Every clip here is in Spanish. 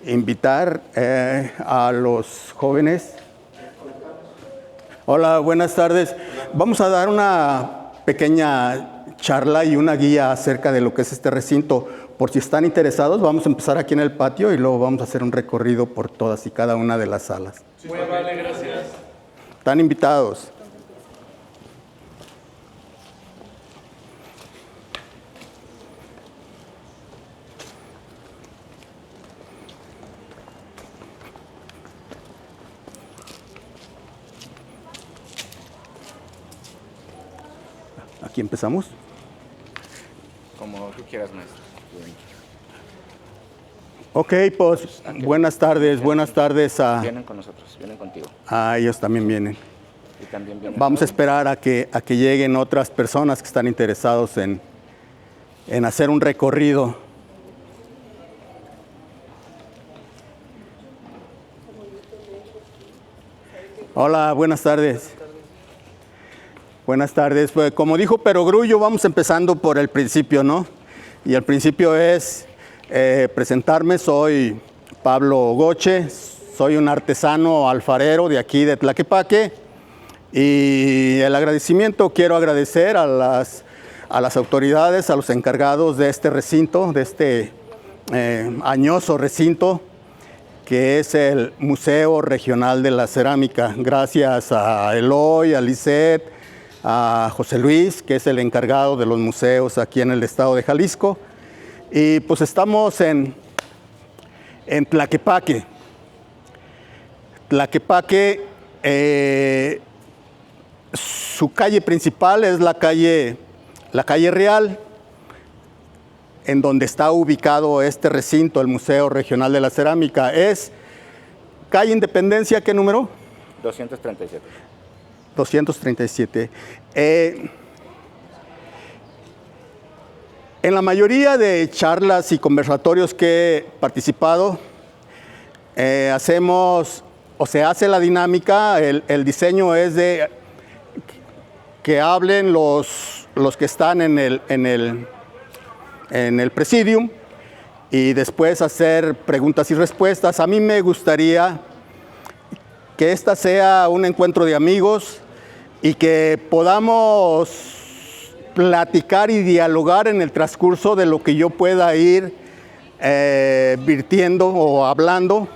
invitar a los jóvenes. Hola, buenas tardes. Vamos a dar una pequeña charla y una guía acerca de lo que es este recinto. Por si están interesados, vamos a empezar aquí en el patio y luego vamos a hacer un recorrido por todas y cada una de las salas. Muy amable, gracias. Están invitados. Aquí empezamos. Como tú quieras, maestro. Ok, pues buenas tardes a... Vienen con nosotros, vienen contigo. Ellos también vienen. Y también vienen. Vamos a esperar a que lleguen otras personas que están interesados en hacer un recorrido. Hola, buenas tardes. Buenas tardes. Pues, como dijo Perogrullo, vamos empezando por el principio, ¿no? Y el principio es presentarme. Soy Pablo Goche, soy un artesano alfarero de aquí de Tlaquepaque. Y el agradecimiento, quiero agradecer a las autoridades, a los encargados de este recinto, de este añoso recinto, que es el Museo Regional de la Cerámica. Gracias a Eloy, a Lisette, a José Luis, que es el encargado de los museos aquí en el estado de Jalisco. Y pues estamos en Tlaquepaque. Tlaquepaque, su calle principal es la calle Real, en donde está ubicado este recinto, el Museo Regional de la Cerámica. Es calle Independencia, ¿qué número? 237. 237. En la mayoría de charlas y conversatorios que he participado, hacemos o se hace la dinámica, el diseño es de que hablen los que están en el presidium y después hacer preguntas y respuestas. A mí me gustaría que esta sea un encuentro de amigos y que podamos platicar y dialogar en el transcurso de lo que yo pueda ir virtiendo o hablando.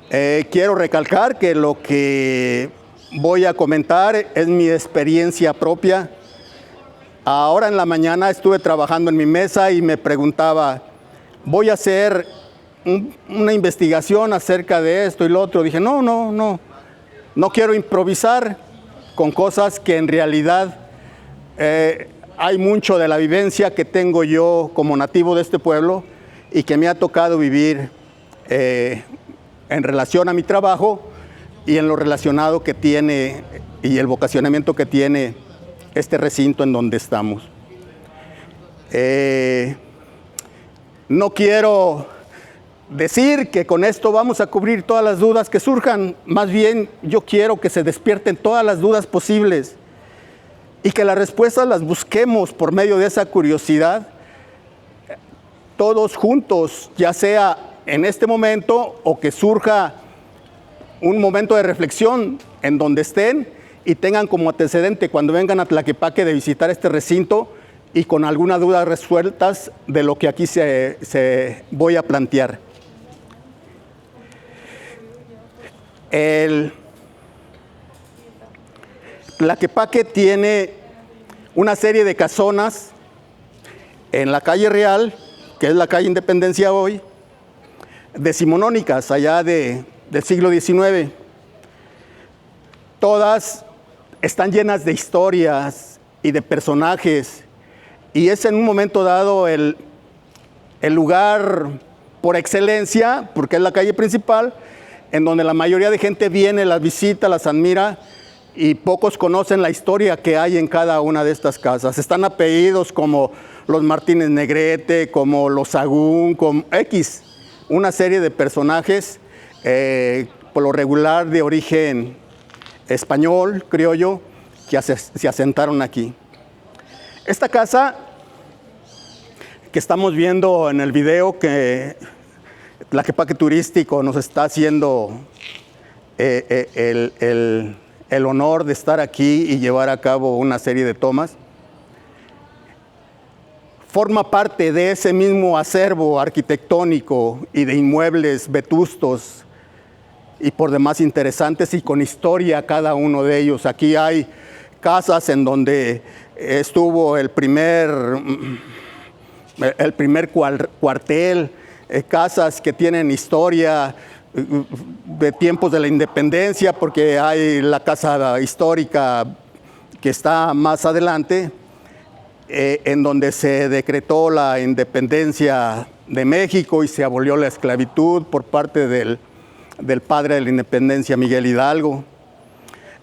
Quiero recalcar que lo que voy a comentar es mi experiencia propia. Ahora en la mañana estuve trabajando en mi mesa y me preguntaba, voy a hacer una investigación acerca de esto y lo otro. Dije, no quiero improvisar con cosas que en realidad hay mucho de la vivencia que tengo yo como nativo de este pueblo y que me ha tocado vivir en relación a mi trabajo y en lo relacionado que tiene y el vocacionamiento que tiene este recinto en donde estamos. No quiero decir que con esto vamos a cubrir todas las dudas que surjan, más bien yo quiero que se despierten todas las dudas posibles y que las respuestas las busquemos por medio de esa curiosidad, todos juntos, ya sea en este momento o que surja un momento de reflexión en donde estén y tengan como antecedente cuando vengan a Tlaquepaque de visitar este recinto y con alguna duda resueltas de lo que aquí se voy a plantear. El Tlaquepaque tiene una serie de casonas en la calle Real, que es la calle Independencia hoy, decimonónicas, allá del siglo XIX. Todas están llenas de historias y de personajes, y es en un momento dado el lugar por excelencia, porque es la calle principal, en donde la mayoría de gente viene, las visita, las admira, y pocos conocen la historia que hay en cada una de estas casas. Están apellidos como los Martínez Negrete, como los Sagún, como X, una serie de personajes, por lo regular de origen español, criollo, que se asentaron aquí. Esta casa que estamos viendo en el video que Tlaquepaque Turístico nos está haciendo el honor de estar aquí y llevar a cabo una serie de tomas. Forma parte de ese mismo acervo arquitectónico y de inmuebles vetustos y por demás interesantes y con historia cada uno de ellos. Aquí hay casas en donde estuvo el primer cuartel, casas que tienen historia de tiempos de la independencia, porque hay la casa histórica que está más adelante, en donde se decretó la independencia de México y se abolió la esclavitud por parte del padre de la independencia, Miguel Hidalgo.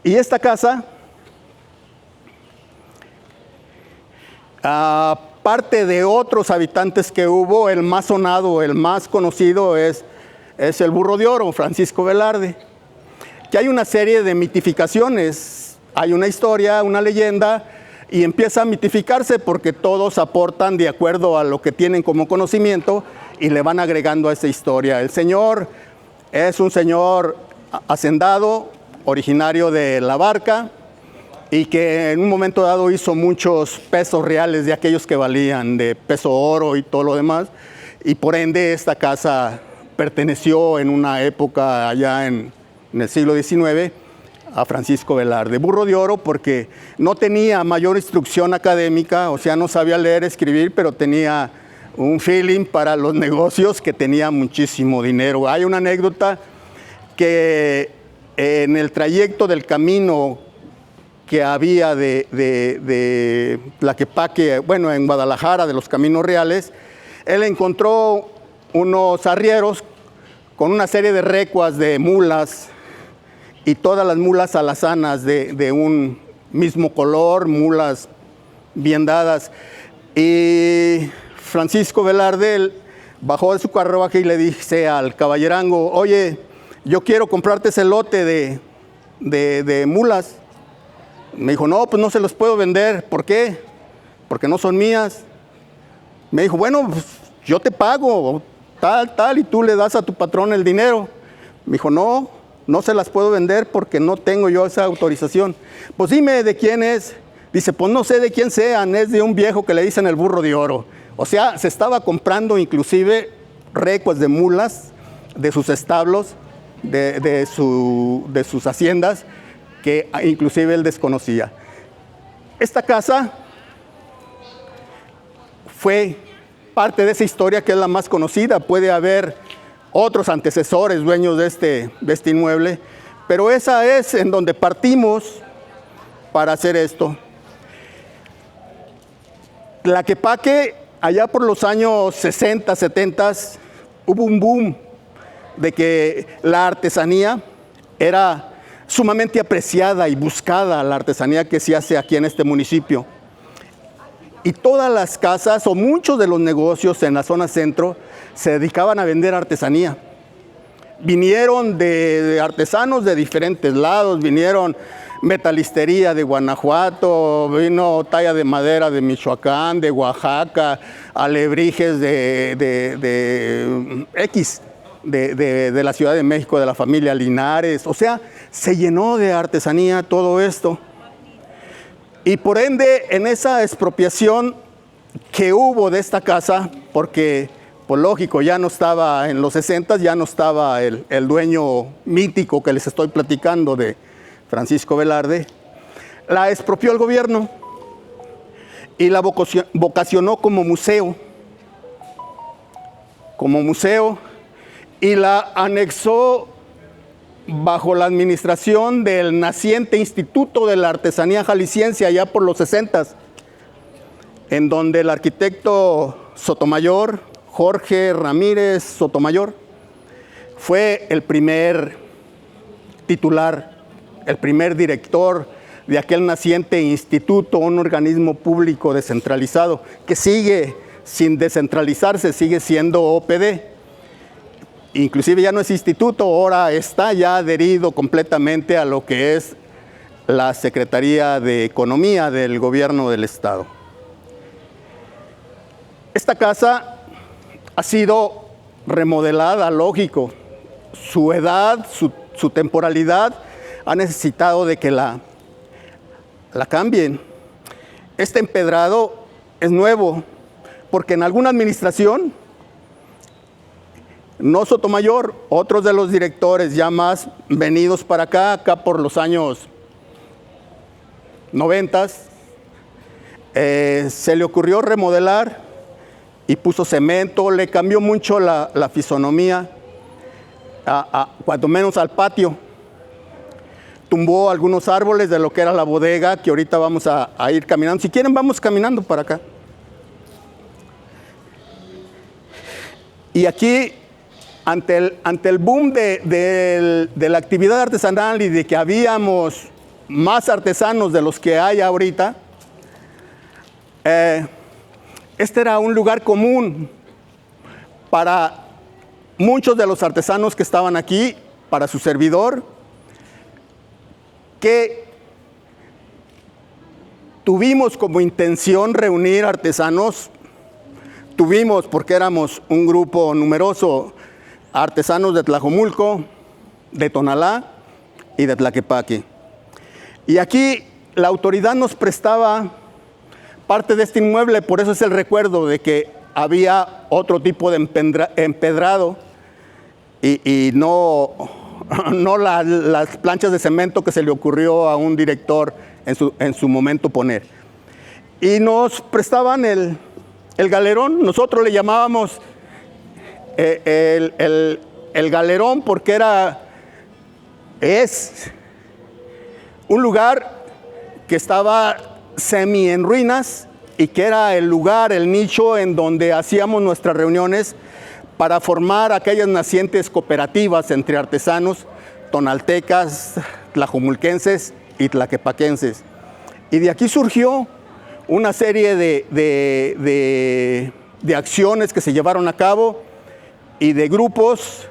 Y esta casa, aparte de otros habitantes que hubo, el más sonado, el más conocido es el Burro de Oro, Francisco Velarde, que hay una serie de mitificaciones, hay una historia, una leyenda, y empieza a mitificarse porque todos aportan de acuerdo a lo que tienen como conocimiento y le van agregando a esa historia. El señor es un señor hacendado, originario de La Barca, y que en un momento dado hizo muchos pesos reales de aquellos que valían, de peso oro y todo lo demás, y por ende esta casa perteneció en una época allá en el siglo XIX a Francisco Velarde. Burro de Oro porque no tenía mayor instrucción académica, o sea, no sabía leer, escribir, pero tenía un feeling para los negocios, que tenía muchísimo dinero. Hay una anécdota que en el trayecto del camino que había de Tlaquepaque, bueno, en Guadalajara, de los caminos reales, él encontró unos arrieros con una serie de recuas de mulas, y todas las mulas alazanas de un mismo color, mulas bien dadas. Y Francisco Velarde bajó de su carruaje y le dice al caballerango: oye, yo quiero comprarte ese lote de mulas. Me dijo: no, pues no se los puedo vender. ¿Por qué? Porque no son mías. Me dijo: bueno, pues yo te pago, tal, y tú le das a tu patrón el dinero. Me dijo: no se las puedo vender porque no tengo yo esa autorización. Pues dime de quién es. Dice: pues no sé de quién sean, es de un viejo que le dicen el Burro de Oro. O sea, se estaba comprando inclusive recuas de mulas de sus establos, de sus haciendas, que inclusive él desconocía. Esta casa fue parte de esa historia que es la más conocida. Puede haber otros antecesores dueños de este inmueble, pero esa es en donde partimos para hacer esto. Tlaquepaque, allá por los años 60, 70, hubo un boom de que la artesanía era sumamente apreciada y buscada, la artesanía que se hace aquí en este municipio. Y todas las casas o muchos de los negocios en la zona centro se dedicaban a vender artesanía. Vinieron de artesanos de diferentes lados, vinieron metalistería de Guanajuato, vino talla de madera de Michoacán, de Oaxaca, alebrijes de la Ciudad de México, de la familia Linares. O sea, se llenó de artesanía todo esto. Y por ende, en esa expropiación que hubo de esta casa, porque, pues lógico, ya no estaba en los 60, ya no estaba el dueño mítico que les estoy platicando de Francisco Velarde, la expropió el gobierno y la vocacionó como museo, y la anexó bajo la administración del naciente Instituto de la Artesanía Jalisciense allá por los 60, en donde el arquitecto Sotomayor, Jorge Ramírez Sotomayor, fue el primer titular, el primer director de aquel naciente instituto, un organismo público descentralizado que sigue sin descentralizarse, sigue siendo OPD. Inclusive ya no es instituto, ahora está ya adherido completamente a lo que es la Secretaría de Economía del Gobierno del Estado. Esta casa ha sido remodelada, lógico. Su edad, su temporalidad ha necesitado de que la cambien. Este empedrado es nuevo, porque en alguna administración, no Sotomayor, otros de los directores ya más venidos para acá por los años 90, se le ocurrió remodelar y puso cemento, le cambió mucho la fisonomía, cuanto menos al patio. Tumbó algunos árboles de lo que era la bodega, que ahorita vamos a ir caminando. Si quieren, vamos caminando para acá. Y aquí, ante el boom de la actividad artesanal y de que habíamos más artesanos de los que hay ahorita, este era un lugar común para muchos de los artesanos que estaban aquí, para su servidor, que tuvimos como intención reunir artesanos. Tuvimos, porque éramos un grupo numeroso, artesanos de Tlajomulco, de Tonalá y de Tlaquepaque. Y aquí la autoridad nos prestaba parte de este inmueble, por eso es el recuerdo de que había otro tipo de empedrado y no las planchas de cemento que se le ocurrió a un director en su momento poner. Y nos prestaban el galerón. Nosotros le llamábamos el galerón porque es un lugar que estaba semi en ruinas y que era el lugar, el nicho en donde hacíamos nuestras reuniones para formar aquellas nacientes cooperativas entre artesanos tonaltecas, tlajomulquenses y tlaquepaquenses. Y de aquí surgió una serie de acciones que se llevaron a cabo y de grupos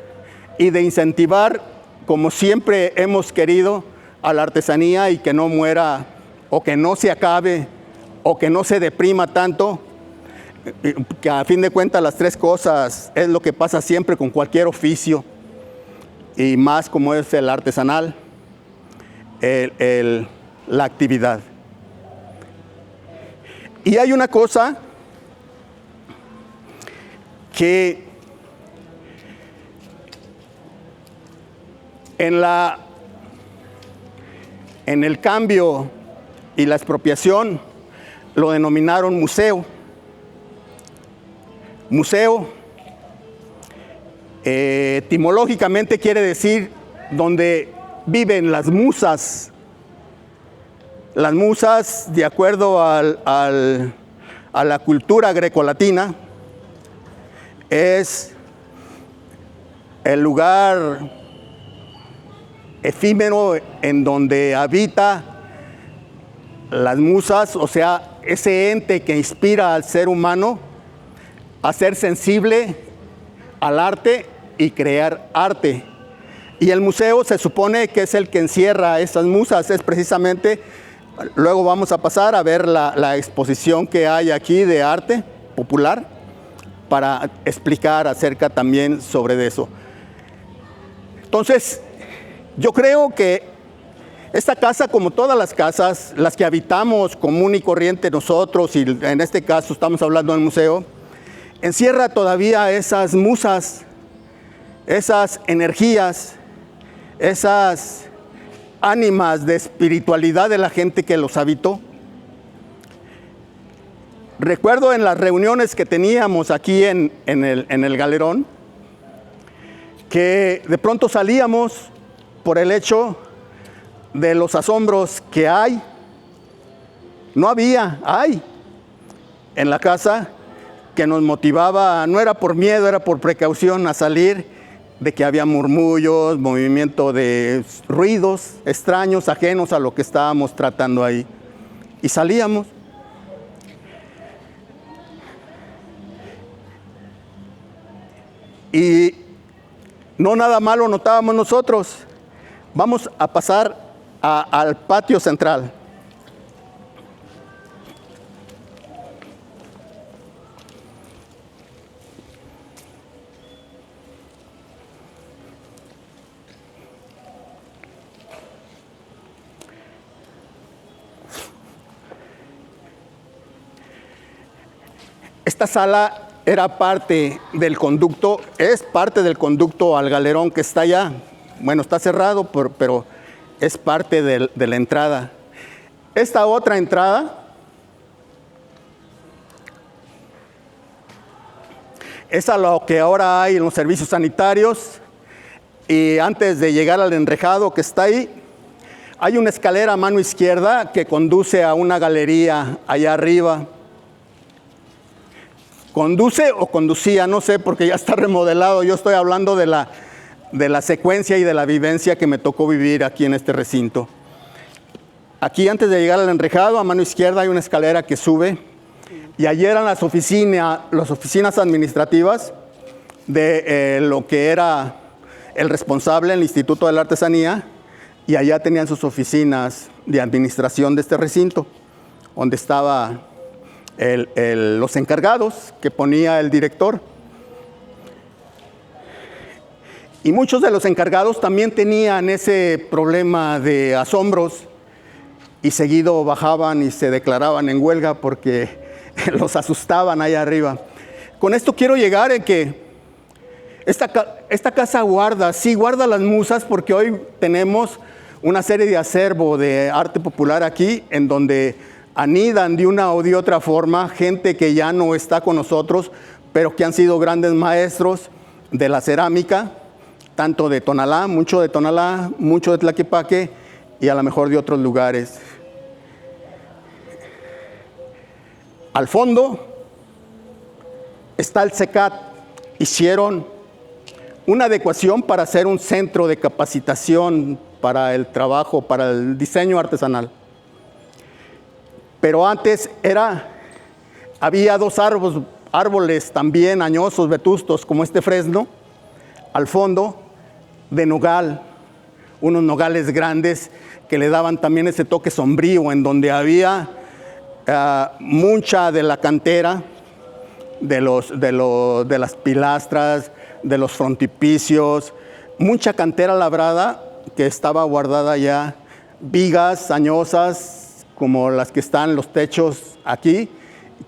y de incentivar, como siempre hemos querido, a la artesanía y que no muera o que no se acabe o que no se deprima tanto, que a fin de cuentas las tres cosas es lo que pasa siempre con cualquier oficio y más como es el artesanal, la actividad. Y hay una cosa que en el cambio y la expropiación lo denominaron museo. Museo, etimológicamente quiere decir donde viven las musas. Las musas, de acuerdo a la cultura grecolatina, es el lugar efímero en donde habita las musas, o sea, ese ente que inspira al ser humano a ser sensible al arte y crear arte. Y el museo se supone que es el que encierra esas musas, es precisamente, luego vamos a pasar a ver la exposición que hay aquí de arte popular para explicar acerca también sobre eso. Entonces, yo creo que esta casa, como todas las casas, las que habitamos común y corriente nosotros, y en este caso estamos hablando del museo, encierra todavía esas musas, esas energías, esas ánimas de espiritualidad de la gente que los habitó. Recuerdo en las reuniones que teníamos aquí en el galerón, que de pronto salíamos por el hecho de los asombros que hay, hay en la casa, que nos motivaba, no era por miedo, era por precaución a salir, de que había murmullos, movimiento de ruidos extraños, ajenos a lo que estábamos tratando ahí. Y salíamos. Y no nada malo notábamos nosotros. Vamos a pasar al patio central. esta sala era parte del conducto, es parte del conducto al galerón que está allá. Bueno, está cerrado, pero es parte de la entrada. Esta otra entrada es a lo que ahora hay en los servicios sanitarios, y antes de llegar al enrejado que está ahí, hay una escalera a mano izquierda que conduce a una galería allá arriba. Conduce o conducía, no sé, porque ya está remodelado. Yo estoy hablando de la secuencia y de la vivencia que me tocó vivir aquí en este recinto. Aquí, antes de llegar al enrejado, a mano izquierda hay una escalera que sube, y allí eran las oficinas administrativas de lo que era el responsable del Instituto de la Artesanía, y allá tenían sus oficinas de administración de este recinto, donde estaban los encargados que ponía el director. Y muchos de los encargados también tenían ese problema de asombros, y seguido bajaban y se declaraban en huelga porque los asustaban allá arriba. Con esto quiero llegar en que esta casa guarda las musas, porque hoy tenemos una serie de acervo de arte popular aquí, en donde anidan de una o de otra forma gente que ya no está con nosotros, pero que han sido grandes maestros de la cerámica, tanto de Tonalá, mucho de Tlaquepaque, y a lo mejor de otros lugares. Al fondo está el CECAT. Hicieron una adecuación para hacer un centro de capacitación para el trabajo, para el diseño artesanal. Pero antes había dos árboles también añosos, vetustos, como este fresno, al fondo, de nogal, unos nogales grandes que le daban también ese toque sombrío, en donde había mucha de la cantera, de las pilastras, de los frontipicios, mucha cantera labrada que estaba guardada ya, vigas añosas como las que están en los techos aquí,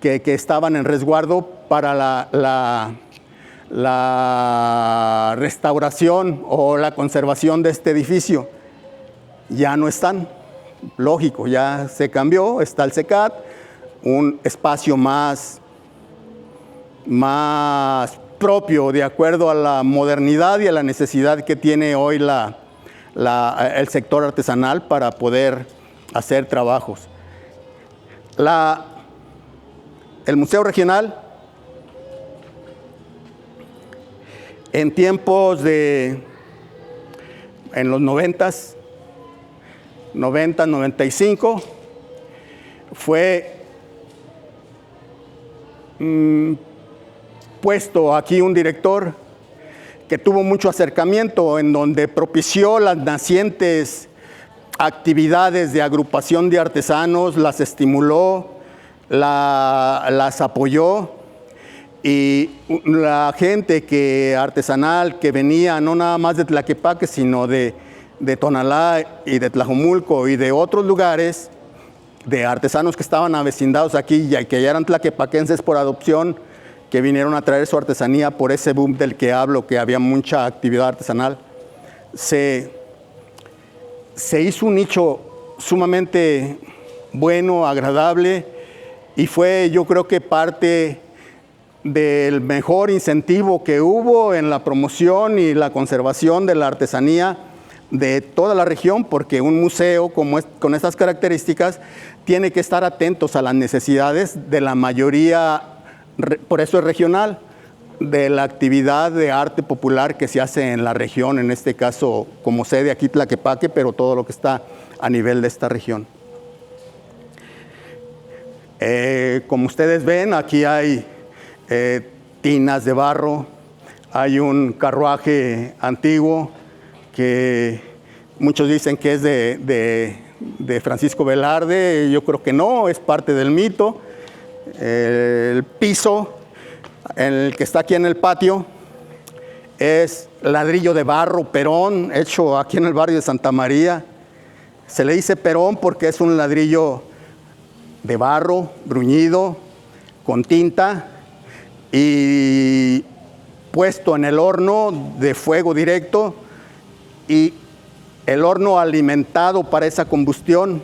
que estaban en resguardo para la restauración o la conservación de este edificio. Ya no están, lógico, ya se cambió, está el CECAT, un espacio más propio de acuerdo a la modernidad y a la necesidad que tiene hoy el sector artesanal para poder hacer trabajos. El Museo Regional, en tiempos en los 95, fue puesto aquí un director que tuvo mucho acercamiento, en donde propició las nacientes actividades de agrupación de artesanos, las estimuló, las apoyó, y la gente artesanal que venía no nada más de Tlaquepaque, sino de Tonalá y de Tlajomulco y de otros lugares, de artesanos que estaban avecindados aquí y que ya eran tlaquepaquenses por adopción, que vinieron a traer su artesanía por ese boom del que hablo, que había mucha actividad artesanal. Se hizo un nicho sumamente bueno, agradable, y fue, yo creo que parte del mejor incentivo que hubo en la promoción y la conservación de la artesanía de toda la región, porque un museo con estas características tiene que estar atentos a las necesidades de la mayoría, por eso es regional, de la actividad de arte popular que se hace en la región, en este caso como sede aquí Tlaquepaque, pero todo lo que está a nivel de esta región. Como ustedes ven, aquí hay tinas de barro, hay un carruaje antiguo que muchos dicen que es de Francisco Velarde. Yo creo que no, es parte del mito. El piso, el que está aquí en el patio, es ladrillo de barro, perón, hecho aquí en el barrio de Santa María. Se le dice perón porque es un ladrillo de barro, bruñido, con tinta, y puesto en el horno de fuego directo, y el horno alimentado para esa combustión,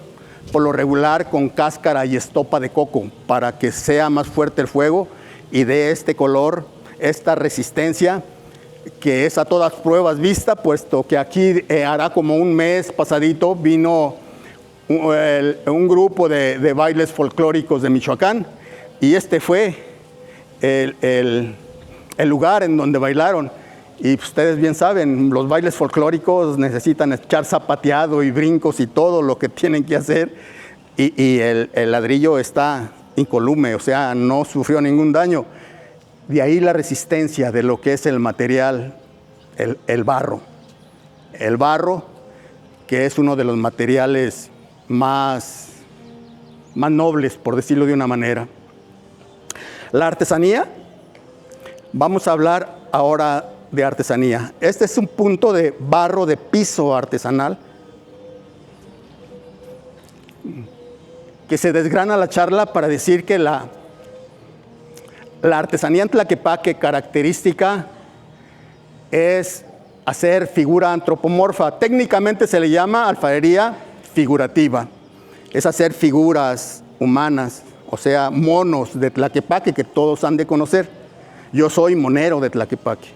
por lo regular con cáscara y estopa de coco, para que sea más fuerte el fuego y dé este color, esta resistencia, que es a todas pruebas vista, puesto que aquí hará como un mes pasadito vino un grupo de bailes folclóricos de Michoacán, y este fue el lugar en donde bailaron. Y ustedes bien saben, los bailes folclóricos necesitan echar zapateado y brincos y todo lo que tienen que hacer, y el ladrillo está incolume, o sea, no sufrió ningún daño. De ahí la resistencia de lo que es el material, el barro. El barro, que es uno de los materiales más nobles, por decirlo de una manera. La artesanía, vamos a hablar ahora de artesanía. Este es un punto de barro de piso artesanal que se desgrana la charla para decir que la artesanía en Tlaquepaque característica es hacer figura antropomorfa. Técnicamente se le llama alfarería figurativa. Es hacer figuras humanas, o sea, monos de Tlaquepaque que todos han de conocer. Yo soy monero de Tlaquepaque.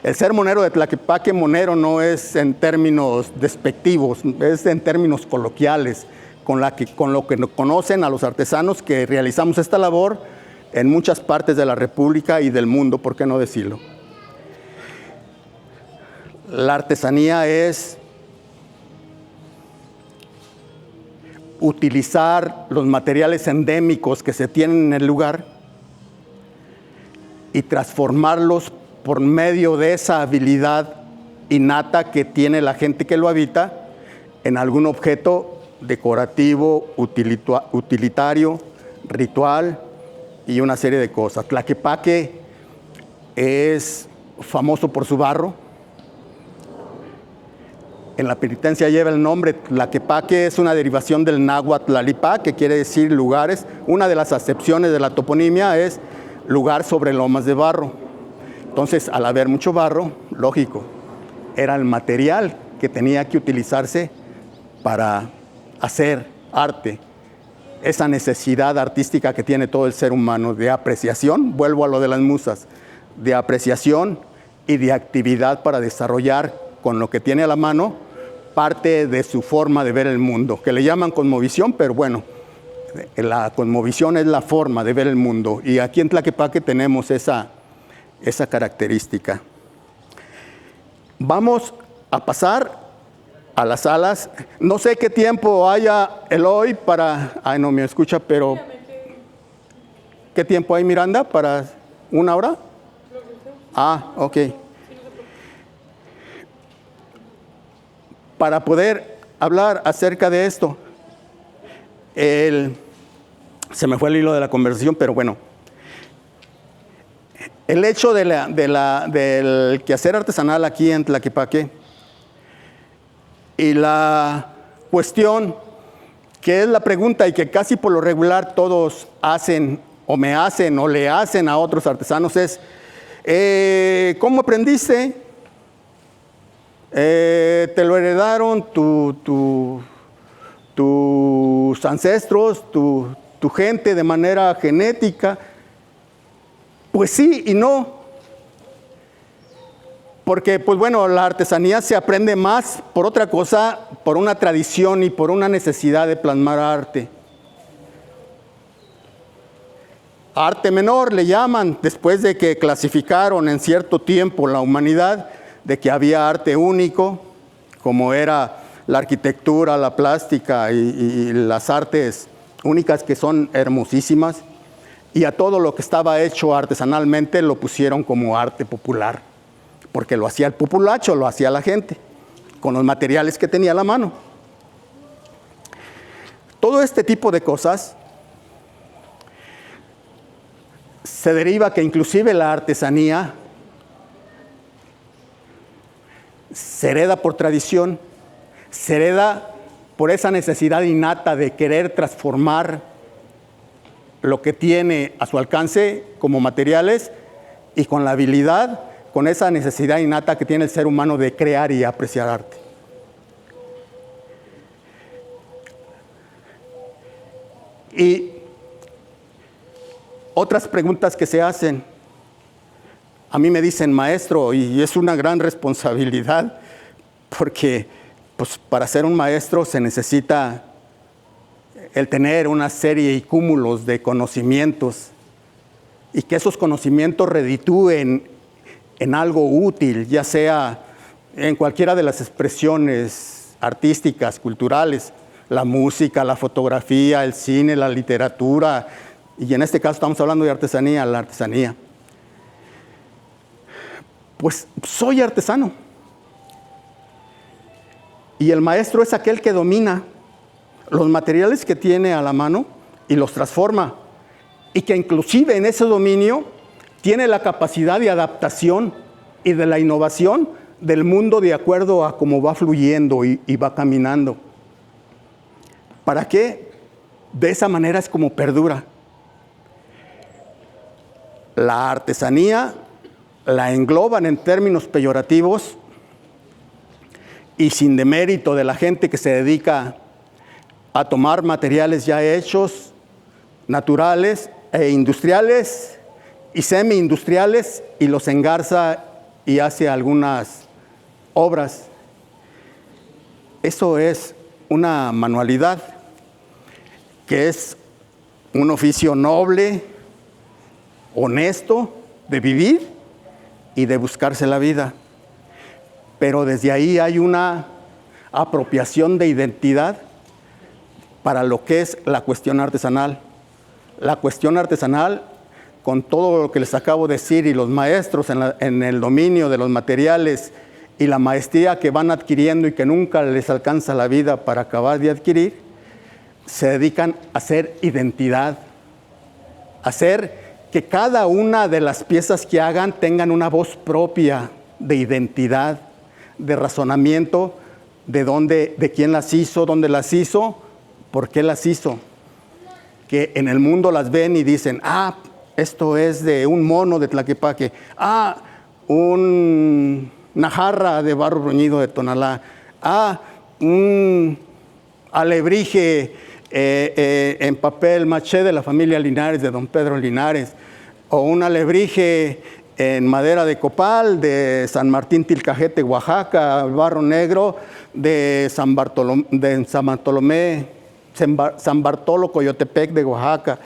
El ser monero de Tlaquepaque, monero no es en términos despectivos, es en términos coloquiales, con lo que nos conocen a los artesanos que realizamos esta labor en muchas partes de la República y del mundo, ¿por qué no decirlo? La artesanía es utilizar los materiales endémicos que se tienen en el lugar y transformarlos por medio de esa habilidad innata que tiene la gente que lo habita en algún objeto decorativo, utilitario, ritual y una serie de cosas. Tlaquepaque es famoso por su barro. En la penitencia lleva el nombre. Tlaquepaque es una derivación del náhuatl Tlalipá, que quiere decir lugares. Una de las acepciones de la toponimia es lugar sobre lomas de barro. Entonces, al haber mucho barro, lógico, era el material que tenía que utilizarse para hacer arte. Esa necesidad artística que tiene todo el ser humano de apreciación, vuelvo a lo de las musas, de apreciación y de actividad para desarrollar con lo que tiene a la mano parte de su forma de ver el mundo, que le llaman cosmovisión, pero bueno, la cosmovisión es la forma de ver el mundo, y aquí en Tlaquepaque tenemos esa característica. Vamos a pasar a las salas. No sé qué tiempo haya Eloy para... Ay, no me escucha, pero... ¿Qué tiempo hay, Miranda? ¿Para una hora? Ah, ok. Para poder hablar acerca de esto, se me fue el hilo de la conversación, pero bueno. El hecho del quehacer artesanal aquí en Tlaquepaque y la cuestión que es la pregunta y que casi por lo regular todos hacen o me hacen o le hacen a otros artesanos es ¿cómo aprendiste? ¿Te lo heredaron tus ancestros, tu gente de manera genética? Pues sí y no. Porque, pues bueno, la artesanía se aprende más por otra cosa, por una tradición y por una necesidad de plasmar arte. Arte menor le llaman, después de que clasificaron en cierto tiempo la humanidad, de que había arte único, como era la arquitectura, la plástica y las artes únicas que son hermosísimas, y a todo lo que estaba hecho artesanalmente lo pusieron como arte popular. Porque lo hacía el populacho, lo hacía la gente, con los materiales que tenía a la mano. Todo este tipo de cosas se deriva que inclusive la artesanía se hereda por tradición, se hereda por esa necesidad innata de querer transformar lo que tiene a su alcance como materiales y con la habilidad, con esa necesidad innata que tiene el ser humano de crear y apreciar arte. Y otras preguntas que se hacen. A mí me dicen maestro, y es una gran responsabilidad, porque pues, para ser un maestro se necesita el tener una serie y cúmulos de conocimientos, y que esos conocimientos reditúen en algo útil, ya sea en cualquiera de las expresiones artísticas, culturales, la música, la fotografía, el cine, la literatura, y en este caso estamos hablando de artesanía, la artesanía. Pues soy artesano. Y el maestro es aquel que domina los materiales que tiene a la mano y los transforma. Y que inclusive en ese dominio tiene la capacidad de adaptación y de la innovación del mundo de acuerdo a cómo va fluyendo y va caminando. ¿Para qué? De esa manera es como perdura. La artesanía la engloban en términos peyorativos y sin demérito de la gente que se dedica a tomar materiales ya hechos, naturales e industriales y semi-industriales, y los engarza y hace algunas obras. Eso es una manualidad, que es un oficio noble, honesto, de vivir y de buscarse la vida. Pero desde ahí hay una apropiación de identidad para lo que es la cuestión artesanal. La cuestión artesanal, con todo lo que les acabo de decir, y los maestros en el dominio de los materiales y la maestría que van adquiriendo y que nunca les alcanza la vida para acabar de adquirir, se dedican a hacer identidad, a hacer que cada una de las piezas que hagan tengan una voz propia de identidad, de razonamiento, de dónde, de quién las hizo, dónde las hizo, por qué las hizo. Que en el mundo las ven y dicen, esto es de un mono de Tlaquepaque, una jarra de barro bruñido de Tonalá, un alebrije en papel maché de la familia Linares, de don Pedro Linares, o un alebrije en madera de copal de San Martín Tilcajete, Oaxaca, barro negro de San Bartolo, Coyotepec de Oaxaca,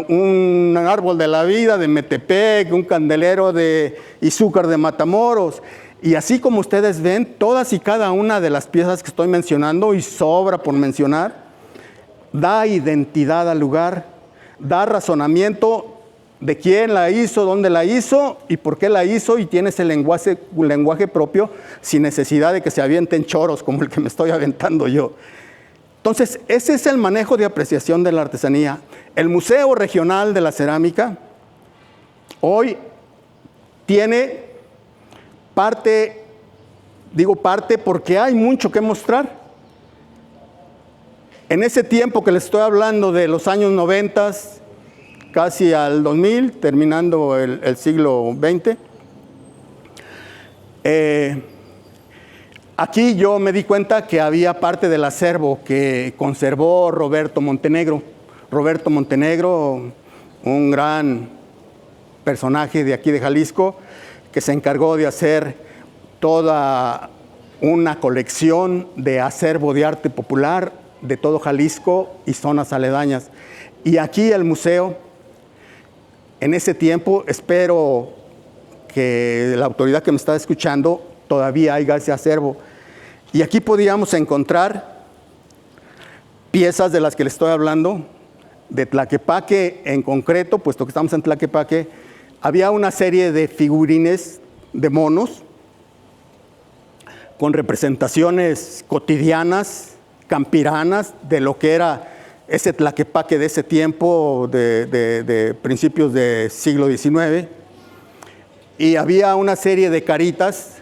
un árbol de la vida de Metepec, un candelero de Izúcar de Matamoros. Y así como ustedes ven, todas y cada una de las piezas que estoy mencionando, y sobra por mencionar, da identidad al lugar, da razonamiento de quién la hizo, dónde la hizo y por qué la hizo, y tiene ese lenguaje propio sin necesidad de que se avienten choros como el que me estoy aventando yo. Entonces, ese es el manejo de apreciación de la artesanía. El Museo Regional de la Cerámica hoy tiene parte, digo parte porque hay mucho que mostrar. En ese tiempo que les estoy hablando de los años 90, casi al 2000, terminando el siglo XX, aquí yo me di cuenta que había parte del acervo que conservó Roberto Montenegro. Roberto Montenegro, un gran personaje de aquí de Jalisco, que se encargó de hacer toda una colección de acervo de arte popular de todo Jalisco y zonas aledañas. Y aquí el museo, en ese tiempo, espero que la autoridad que me está escuchando todavía haya ese acervo. Y aquí podíamos encontrar piezas de las que les estoy hablando, de Tlaquepaque en concreto, puesto que estamos en Tlaquepaque. Había una serie de figurines de monos con representaciones cotidianas, campiranas, de lo que era ese Tlaquepaque de ese tiempo, de principios del siglo XIX. Y había una serie de caritas,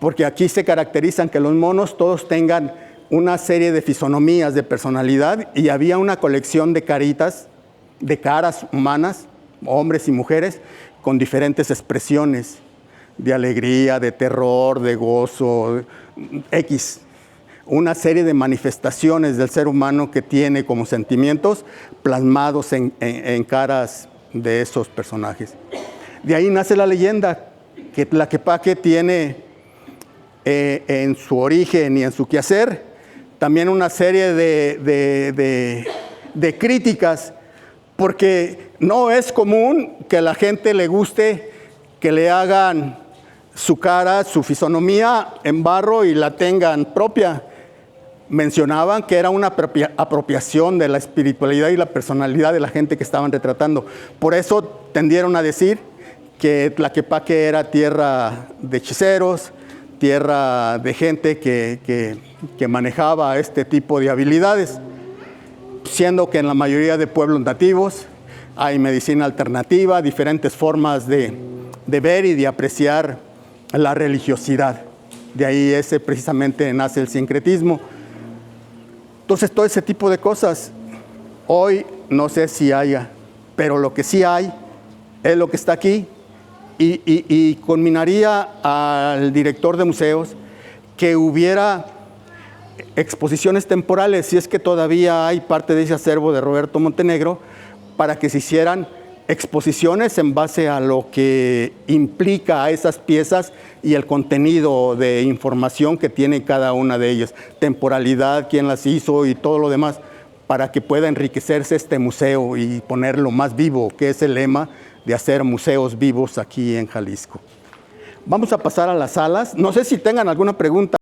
porque aquí se caracterizan que los monos todos tengan una serie de fisonomías, de personalidad, y había una colección de caritas, de caras humanas, hombres y mujeres, con diferentes expresiones de alegría, de terror, de gozo, X. Una serie de manifestaciones del ser humano que tiene como sentimientos plasmados en caras de esos personajes. De ahí nace la leyenda que Tlaquepaque tiene en su origen y en su quehacer también una serie de críticas, porque no es común que a la gente le guste que le hagan su cara, su fisonomía en barro y la tengan propia. Mencionaban que era una apropiación de la espiritualidad y la personalidad de la gente que estaban retratando. Por eso tendieron a decir que Tlaquepaque era tierra de hechiceros, tierra de gente que manejaba este tipo de habilidades, siendo que en la mayoría de pueblos nativos hay medicina alternativa, diferentes formas de ver y de apreciar la religiosidad. De ahí precisamente nace el sincretismo. Entonces, todo ese tipo de cosas, hoy no sé si haya, pero lo que sí hay es lo que está aquí. Y conminaría al director de museos que hubiera exposiciones temporales, si es que todavía hay parte de ese acervo de Roberto Montenegro, para que se hicieran exposiciones en base a lo que implica a esas piezas y el contenido de información que tiene cada una de ellas, temporalidad, quién las hizo y todo lo demás, para que pueda enriquecerse este museo y ponerlo más vivo, que es el lema de hacer museos vivos aquí en Jalisco. Vamos a pasar a las salas. No sé si tengan alguna pregunta.